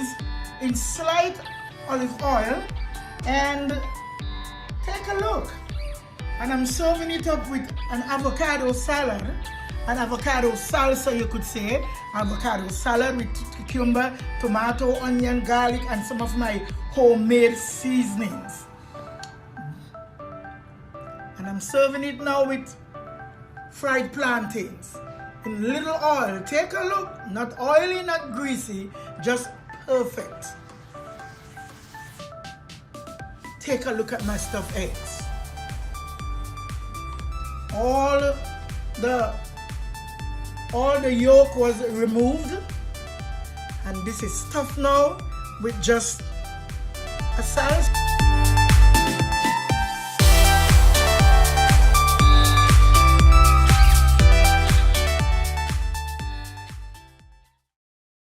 cheese in slight olive oil, and take a look. And I'm serving it up with an avocado salad, an avocado salsa, you could say. Avocado salad with cucumber, tomato, onion, garlic, and some of my homemade seasonings. And I'm serving it now with fried plantains in little oil. Take a look. Not oily, not greasy, just perfect. Take a look at my stuffed eggs. All the yolk was removed, and this is stuffed now with just a salsa.